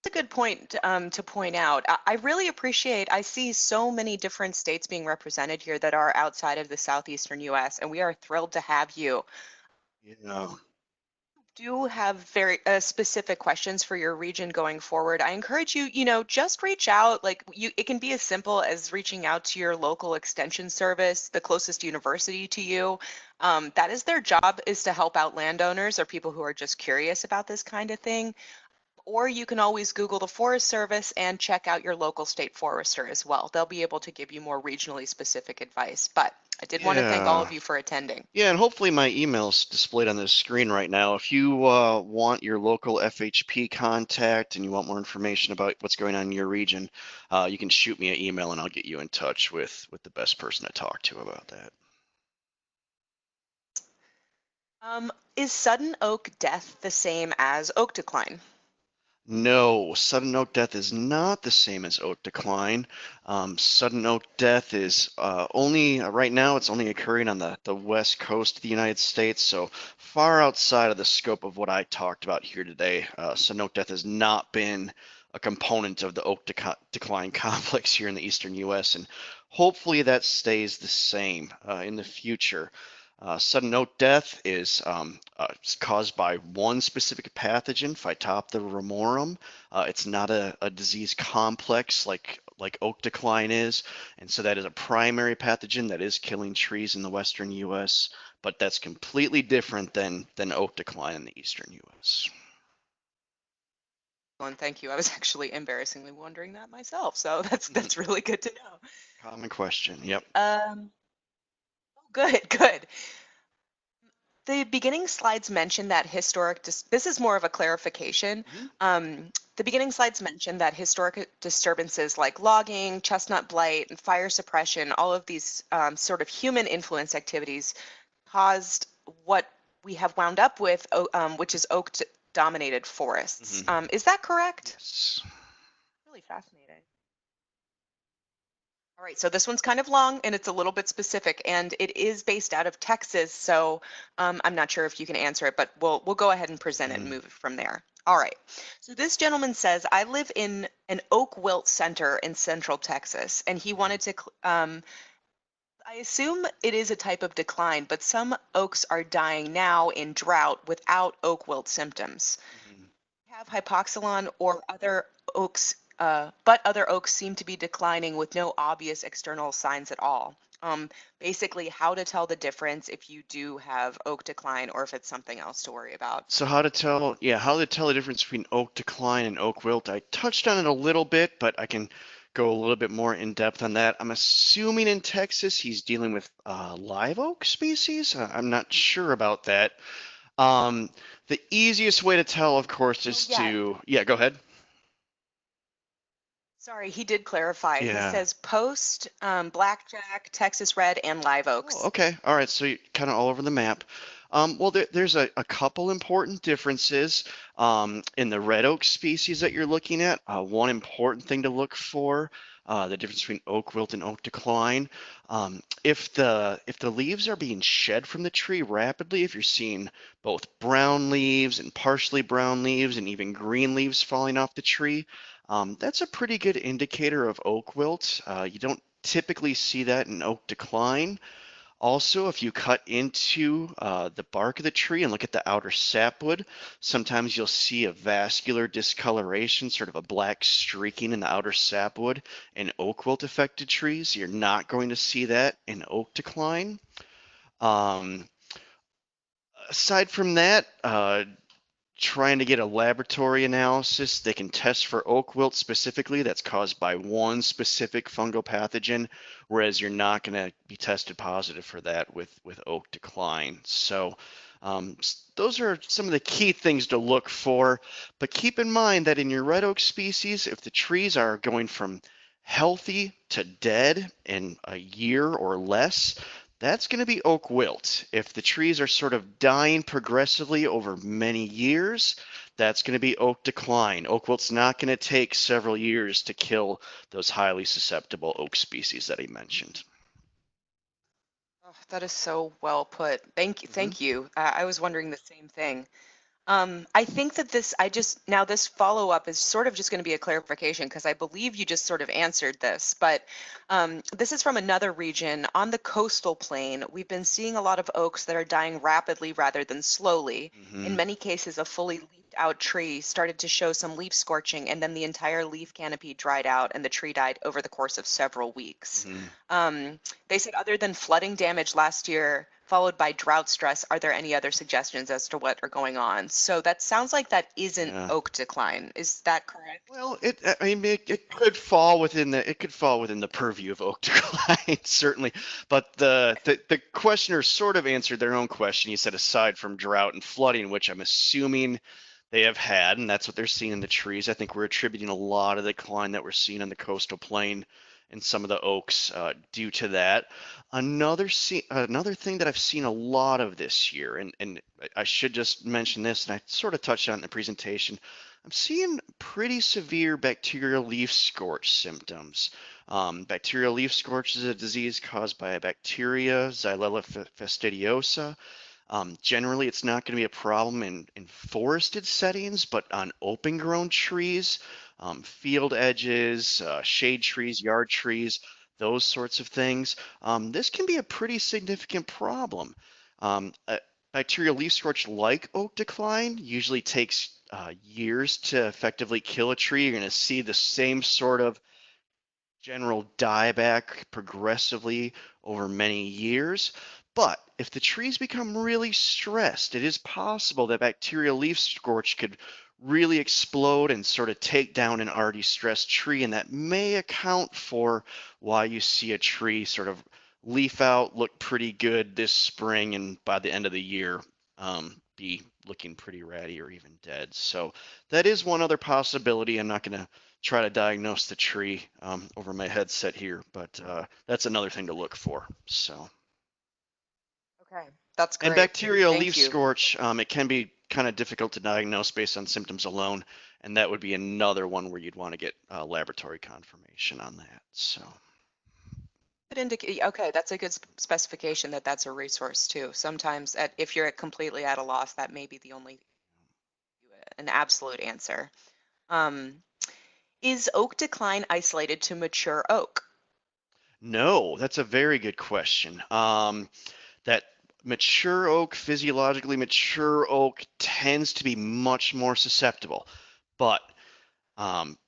That's a good point to point out. I really appreciate, I see so many different states being represented here that are outside of the southeastern US, and we are thrilled to have you. You know. Do have very specific questions for your region going forward, I encourage you, just reach out. Like it can be as simple as reaching out to your local extension service, the closest university to you. That is their job, is to help out landowners or people who are just curious about this kind of thing. Or you can always Google the Forest Service and check out your local state forester as well. They'll be able to give you more regionally specific advice. But I did want to thank all Yeah. of you for attending. Yeah, and hopefully my email's displayed on this screen right now. If you want your local FHP contact and you want more information about what's going on in your region, you can shoot me an email and I'll get you in touch with the best person to talk to about that. Is sudden oak death the same as oak decline? No, sudden oak death is not the same as oak decline. Sudden oak death is only right now, it's only occurring on the west coast of the United States, so far outside of the scope of what I talked about here today. Sudden oak death has not been a component of the oak decline complex here in the eastern U.S., and hopefully that stays the same in the future. Sudden oak death is caused by one specific pathogen, Phytophthora ramorum. It's not a disease complex like oak decline is, and so that is a primary pathogen that is killing trees in the western U.S., but that's completely different than oak decline in the eastern U.S. And thank you. I was actually embarrassingly wondering that myself, so that's really good to know. Common question. Yep. Good, good. The beginning slides mentioned that this is more of a clarification. Mhm. The beginning slides mentioned that historic disturbances like logging, chestnut blight, and fire suppression, all of these sort of human influence activities caused what we have wound up with, which is oak dominated forests. Is that correct? Yes. Really fascinating. All right, so this one's kind of long and it's a little bit specific, and it is based out of Texas. So I'm not sure if you can answer it, but we'll go ahead and present it and move it from there. All right. So this gentleman says, I live in an oak wilt center in Central Texas, and he wanted to. I assume it is a type of decline, but some oaks are dying now in drought without oak wilt symptoms. Mhm. Have hypoxylon or other oaks, but other oaks seem to be declining with no obvious external signs at all. Basically, how to tell the difference if you do have oak decline or if it's something else to worry about. So how to tell the difference between oak decline and oak wilt. I touched on it a little bit, but I can go a little bit more in depth on that. I'm assuming in Texas he's dealing with live oak species. I'm not sure about that. Um, the easiest way to tell, of course, Oh, is yeah. yeah, go ahead. Sorry, he did clarify. He Yeah. says post, blackjack, Texas red, and live Oh, oaks. okay. All right. So you're kind of all over the map. Well, there's a couple important differences in the red oak species that you're looking at. One important thing to look for, the difference between oak wilt and oak decline. If the leaves are being shed from the tree rapidly, if you're seeing both brown leaves and partially brown leaves and even green leaves falling off the tree, that's a pretty good indicator of oak wilt. You don't typically see that in oak decline. Also, if you cut into the bark of the tree and look at the outer sapwood, sometimes you'll see a vascular discoloration, sort of a black streaking in the outer sapwood in oak wilt affected trees. You're not going to see that in oak decline. Um, Aside from that, trying to get a laboratory analysis they can test for oak wilt specifically that's caused by one specific fungal pathogen, whereas you're not going to be tested positive for that with oak decline. So those are some of the key things to look for. But keep in mind that in your red oak species, if the trees are going from healthy to dead in a year or less, that's going to be oak wilt. If the trees are sort of dying progressively over many years, that's going to be oak decline. Oak wilt's not going to take several years to kill those highly susceptible oak species that I mentioned. Oh, that is so well put. Thank you. Mhm. Thank you. I was wondering the same thing. I think that now this follow up is sort of just going to be a clarification because I believe you just sort of answered this, but this is from another region on the coastal plain. We've been seeing a lot of oaks that are dying rapidly rather than slowly. In Mhm. many cases, a fully leafed out tree started to show some leaf scorching, and then the entire leaf canopy dried out, and the tree died over the course of several weeks. Mhm. They said, other than flooding damage last year, followed by drought stress, are there any other suggestions as to what are going on? So that sounds like that isn't Yeah. oak decline. Is that correct? Well, I mean, it could fall within the purview of oak decline, certainly. But the questioner sort of answered their own question. He said, aside from drought and flooding, which I'm assuming they have had, and that's what they're seeing in the trees. I think we're attributing a lot of the decline that we're seeing on the coastal plain and some of the oaks due to that. Another thing that I've seen a lot of this year, and I should just mention this, and I sort of touched on it in the presentation. I'm seeing pretty severe bacterial leaf scorch symptoms. Bacterial leaf scorch is a disease caused by a bacteria, Xylella fastidiosa. Generally, it's not going to be a problem in forested settings, but on open grown trees, field edges, shade trees, yard trees, those sorts of things, this can be a pretty significant problem. Um, uh, Bacterial leaf scorch, like oak decline, usually takes years to effectively kill a tree. You're going to see the same sort of general dieback progressively over many years. But if the trees become really stressed, it is possible that bacterial leaf scorch could really explode and sort of take down an already stressed tree. And that may account for why you see a tree sort of leaf out, look pretty good this spring, and by the end of the year, be looking pretty ratty or even dead. So that is one other possibility. I'm not going to try to diagnose the tree over my headset here, but that's another thing to look for. So, Okay, that's and great. bacterial leaf Thank you. scorch, it can be kind of difficult to diagnose based on symptoms alone, and that would be another one where you'd want to get laboratory confirmation on that. So, Okay, that's a good specification that that's a resource too. Sometimes if you're completely at a loss, that may be the only an absolute answer. Um, is oak decline isolated to mature oak? No, that's a very good question. That mature oak, physiologically mature oak, tends to be much more susceptible. But um,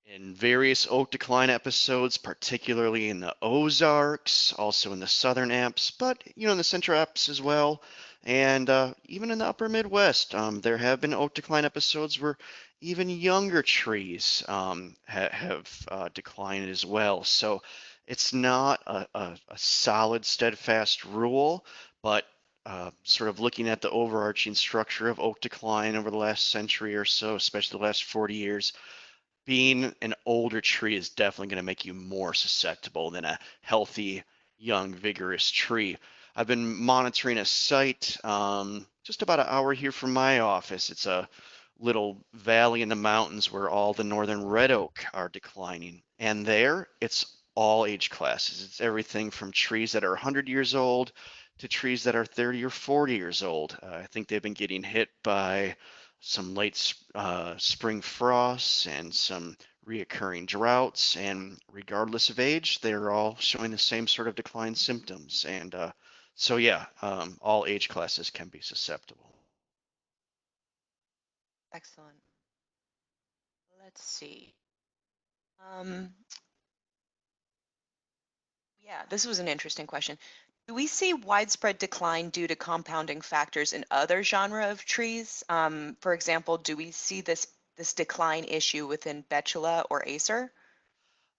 in various oak decline episodes, particularly in the Ozarks, also in the Southern Alps, but in the Central Alps as well, and even in the Upper Midwest, there have been oak decline episodes where even younger trees have declined as well. So it's not a solid, steadfast rule, but sort of looking at the overarching structure of oak decline over the last century or so, especially the last 40 years, being an older tree is definitely going to make you more susceptible than a healthy, young, vigorous tree. I've been monitoring a site just about an hour here from my office. It's a little valley in the mountains where all the northern red oak are declining. And there, it's all age classes. It's everything from trees that are 100 years old to trees that are 30 or 40 years old. I think they've been getting hit by some late spring frosts and some reoccurring droughts. And regardless of age, they're all showing the same sort of decline symptoms. And so, yeah, all age classes can be susceptible. Excellent. Let's see. Um, yeah, this was an interesting question. Do we see widespread decline due to compounding factors in other genre of trees? For example, do we see this decline issue within Betula or Acer?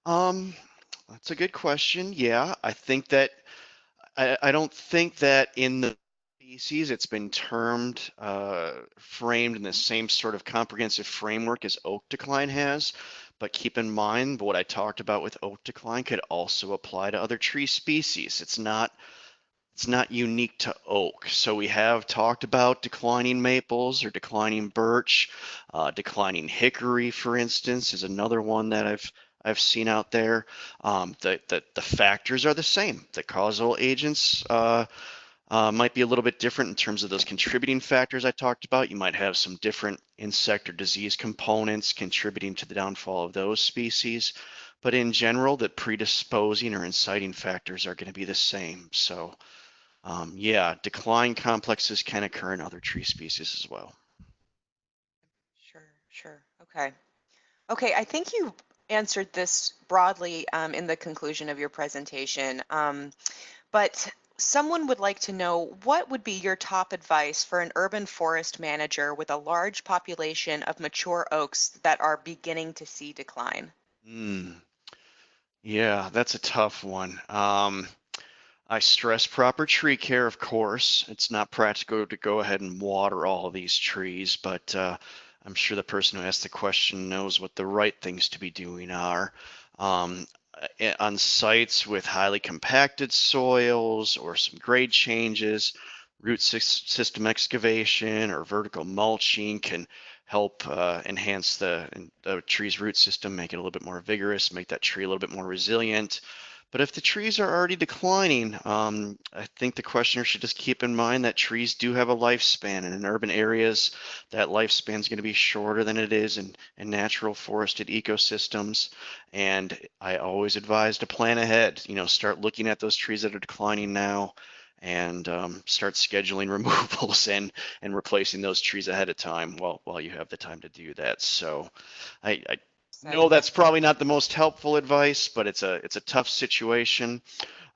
Um, that's a good question. Yeah, I think that I don't think that in the species it's been termed, framed in the same sort of comprehensive framework as oak decline has. But keep in mind what I talked about with oak decline could also apply to other tree species. It's not unique to oak. So we have talked about declining maples or declining birch, declining hickory, for instance, is another one that I've seen out there. The factors are the same. The causal agents might be a little bit different in terms of those contributing factors I talked about. You might have some different insect or disease components contributing to the downfall of those species. But in general, the predisposing or inciting factors are going to be the same. So yeah, decline complexes can occur in other tree species as well. Sure, sure. Okay. Okay, I think you answered this broadly in the conclusion of your presentation, but someone would like to know what would be your top advice for an urban forest manager with a large population of mature oaks that are beginning to see decline? Mm, yeah, that's a tough one. I stress proper tree care, of course. It's not practical to go ahead and water all of these trees, but I'm sure the person who asked the question knows what the right things to be doing are. Um, on sites with highly compacted soils or some grade changes, system excavation or vertical mulching can help enhance the tree's root system, make it a little bit more vigorous, make that tree a little bit more resilient. But if the trees are already declining, I think the questioner should just keep in mind that trees do have a lifespan, and in urban areas, that lifespan is going to be shorter than it is in natural forested ecosystems. And I always advise to plan ahead. Start looking at those trees that are declining now, and start scheduling removals and replacing those trees ahead of time while you have the time to do that. So I Said, know yeah. that's probably not the most helpful advice, but it's a tough situation.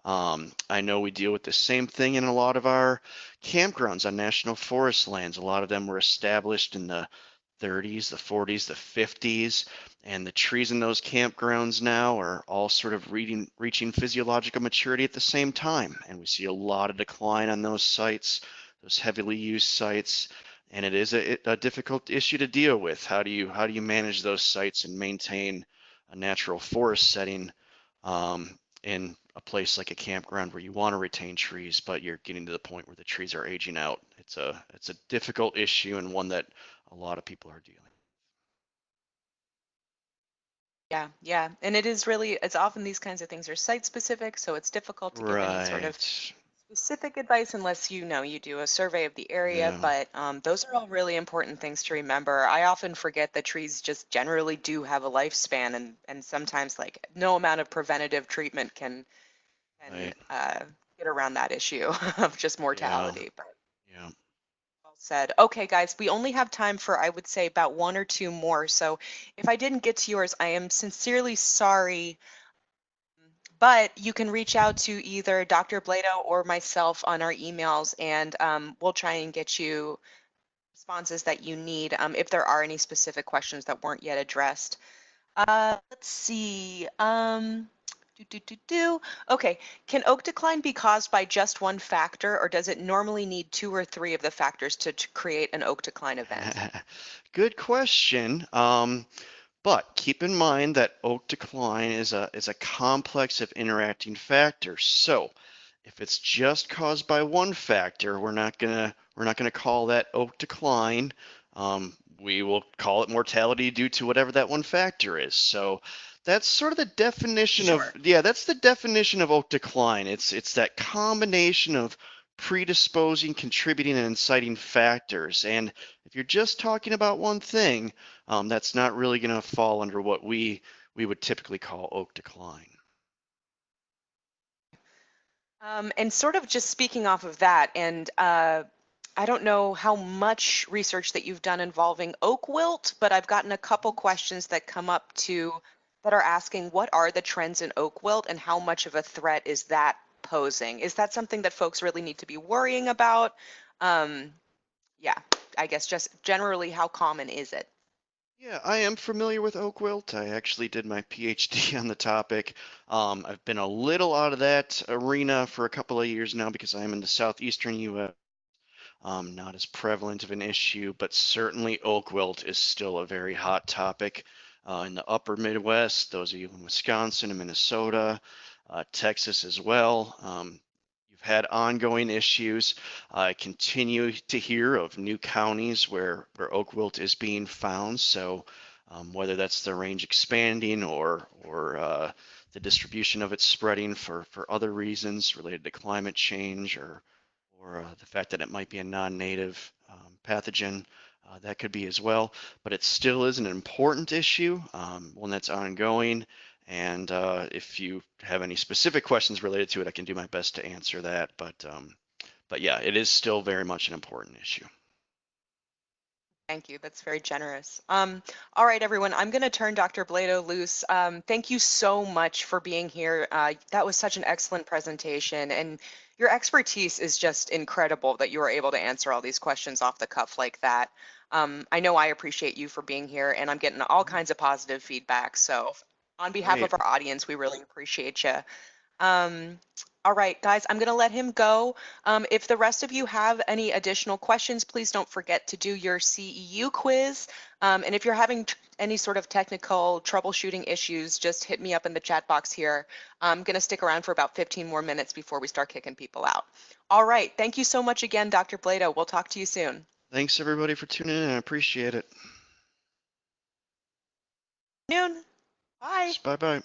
I know we deal with the same thing in a lot of our campgrounds on national forest lands. A lot of them were established in the 30s, the 40s, the 50s, and the trees in those campgrounds now are all sort of reaching physiological maturity at the same time. And we see a lot of decline on those sites, those heavily used sites. And it is a difficult issue to deal with. How do you manage those sites and maintain a natural forest setting in a place like a campground where you want to retain trees, but you're getting to the point where the trees are aging out? It's a difficult issue and one that a lot of people are dealing. Yeah. And it's often these kinds of things are site specific, so it's difficult to give any sort of Right. specific advice unless you do a survey of the area. Yeah. But those are all really important things to remember. I often forget that trees just generally do have a lifespan, and sometimes like no amount of preventative treatment can Right. get around that issue of just Yeah. mortality. But Yeah. well said. Okay, guys, we only have time for, I would say, about one or two more. So if I didn't get to yours, I am sincerely sorry. But you can reach out to either Dr. Blaedow or myself on our emails, and we'll try and get you responses that you need if there are any specific questions that weren't yet addressed. Let's see. Okay, can oak decline be caused by just one factor, or does it normally need two or three of the factors to create an oak decline event? Good question. But keep in mind that oak decline is a complex of interacting factors. So if it's just caused by one factor, we're not gonna call that oak decline. We will call it mortality due to whatever that one factor is. So that's sort of the definition of, Sure. yeah, that's the definition of oak decline. It's that combination of predisposing, contributing, and inciting factors. And if you're just talking about one thing, that's not really going to fall under what we would typically call oak decline. And sort of just speaking off of that, and I don't know how much research that you've done involving oak wilt, but I've gotten a couple questions that come up that are asking what are the trends in oak wilt and how much of a threat is that posing? Is that something that folks really need to be worrying about? Um, yeah, I guess just generally, how common is it? Yeah, I am familiar with oak wilt. I actually did my PhD on the topic. I've been a little out of that arena for a couple of years now because I'm in the southeastern U.S. Not as prevalent of an issue, but certainly oak wilt is still a very hot topic in the upper Midwest, those of you in Wisconsin and Minnesota, Texas as well. You've had ongoing issues. I continue to hear of new counties where oak wilt is being found. So whether that's the range expanding or the distribution of it spreading for other reasons related to climate change or the fact that it might be a non-native pathogen. That could be as well, but it still is an important issue, one that's ongoing. And if you have any specific questions related to it, I can do my best to answer that. But yeah, it is still very much an important issue. Thank you. That's very generous. All right, everyone. I'm going to turn Dr. Blaedow loose. Thank you so much for being here. That was such an excellent presentation, and your expertise is just incredible that you were able to answer all these questions off the cuff like that. I know I appreciate you for being here, and I'm getting all kinds of positive feedback. So, on behalf Great. of our audience, we really appreciate you. Um, all right, guys, I'm going to let him go. If the rest of you have any additional questions, please don't forget to do your CEU quiz. And if you're having any sort of technical troubleshooting issues, just hit me up in the chat box here. I'm going to stick around for about 15 more minutes before we start kicking people out. All right, thank you so much again, Dr. Blaedow. We'll talk to you soon. Thanks everybody for tuning in. I appreciate it. Noon. Bye. Bye bye.